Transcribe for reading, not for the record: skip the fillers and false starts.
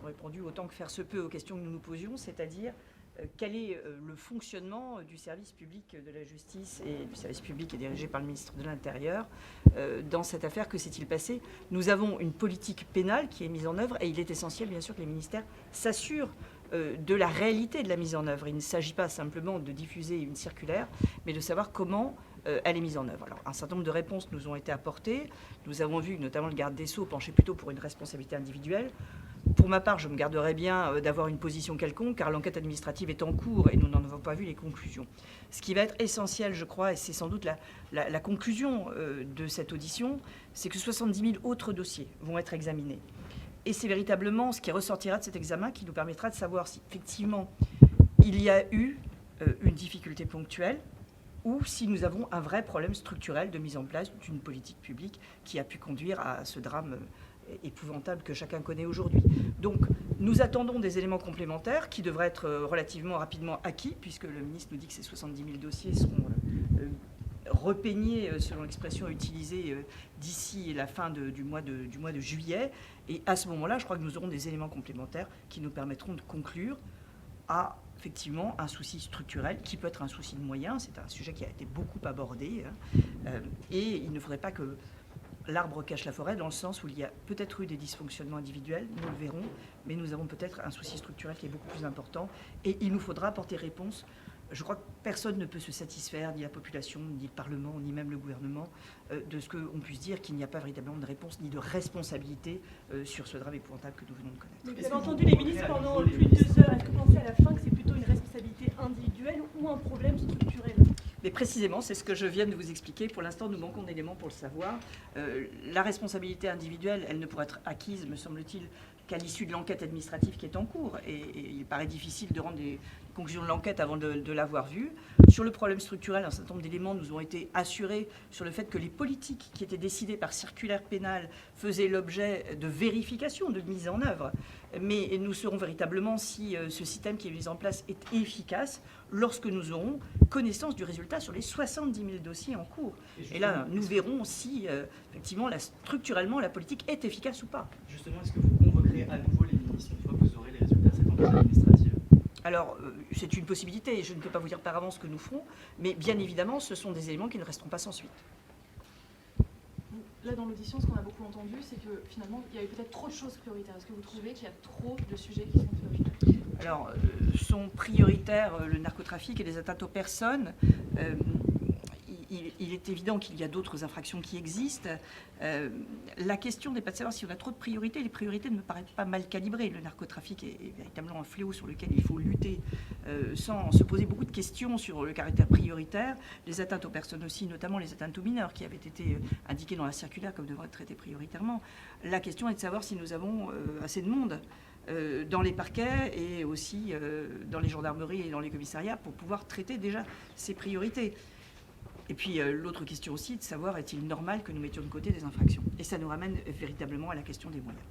ont répondu autant que faire se peut aux questions que nous nous posions, c'est-à-dire quel est le fonctionnement du service public de la justice et du service public qui est dirigé par le ministre de l'Intérieur dans cette affaire. Que s'est-il passé? Nous avons une politique pénale qui est mise en œuvre et il est essentiel, bien sûr, que les ministères s'assurent de la réalité de la mise en œuvre. Il ne s'agit pas simplement de diffuser une circulaire, mais de savoir comment elle est mise en œuvre. Alors, un certain nombre de réponses nous ont été apportées. Nous avons vu notamment le garde des Sceaux pencher plutôt pour une responsabilité individuelle. Pour ma part, je me garderais bien d'avoir une position quelconque, car l'enquête administrative est en cours et nous n'en avons pas vu les conclusions. Ce qui va être essentiel, je crois, et c'est sans doute la conclusion de cette audition, c'est que 70 000 autres dossiers vont être examinés. Et c'est véritablement ce qui ressortira de cet examen qui nous permettra de savoir si effectivement il y a eu une difficulté ponctuelle ou si nous avons un vrai problème structurel de mise en place d'une politique publique qui a pu conduire à ce drame épouvantable que chacun connaît aujourd'hui. Donc, nous attendons des éléments complémentaires qui devraient être relativement rapidement acquis, puisque le ministre nous dit que ces 70 000 dossiers seront repeignés, selon l'expression utilisée, d'ici la fin du mois de juillet. Et à ce moment-là, je crois que nous aurons des éléments complémentaires qui nous permettront de conclure à effectivement un souci structurel qui peut être un souci de moyens. C'est un sujet qui a été beaucoup abordé. Et il ne faudrait pas que l'arbre cache la forêt, dans le sens où il y a peut-être eu des dysfonctionnements individuels, nous le verrons, mais nous avons peut-être un souci structurel qui est beaucoup plus important. Et il nous faudra apporter réponse. Je crois que personne ne peut se satisfaire, ni la population, ni le Parlement, ni même le gouvernement, de ce qu'on puisse dire qu'il n'y a pas véritablement de réponse ni de responsabilité sur ce drame épouvantable que nous venons de connaître. Vous avez entendu les ministres pendant plus de 2 heures. Est-ce que vous pensez à la fin que c'est plutôt une responsabilité individuelle ou un problème structurel ? Mais précisément, c'est ce que je viens de vous expliquer. Pour l'instant, nous manquons d'éléments pour le savoir. La responsabilité individuelle, elle ne pourra être acquise, me semble-t-il, qu'à l'issue de l'enquête administrative qui est en cours. Et il paraît difficile de rendre des conclusions de l'enquête avant de l'avoir vue. Sur le problème structurel, un certain nombre d'éléments nous ont été assurés sur le fait que les politiques qui étaient décidées par circulaire pénale faisaient l'objet de vérification, de mise en œuvre. Mais nous saurons véritablement si ce système qui est mis en place est efficace lorsque nous aurons connaissance du résultat sur les 70 000 dossiers en cours. Et là, nous verrons si, effectivement, structurellement, la politique est efficace ou pas. Justement, est-ce que vous convoquerez à nouveau les ministres une fois que vous aurez les résultats de cette enquête administrative? Alors, c'est une possibilité. Je ne peux pas vous dire par avance ce que nous ferons, mais bien évidemment, ce sont des éléments qui ne resteront pas sans suite. Là, dans l'audition, ce qu'on a beaucoup entendu, c'est que finalement, il y avait peut-être trop de choses prioritaires. Est-ce que vous trouvez qu'il y a trop de sujets qui sont prioritaires? Alors, sont prioritaires le narcotrafic et les atteintes aux personnes. Il est évident qu'il y a d'autres infractions qui existent. La question n'est pas de savoir si on a trop de priorités. Les priorités ne me paraissent pas mal calibrées. Le narcotrafic est véritablement un fléau sur lequel il faut lutter sans se poser beaucoup de questions sur le caractère prioritaire. Les atteintes aux personnes aussi, notamment les atteintes aux mineurs, qui avaient été indiquées dans la circulaire comme devraient être traitées prioritairement. La question est de savoir si nous avons assez de monde dans les parquets et aussi dans les gendarmeries et dans les commissariats pour pouvoir traiter déjà ces priorités. Et puis l'autre question aussi, de savoir est-il normal que nous mettions de côté des infractions. Et ça nous ramène véritablement à la question des moyens.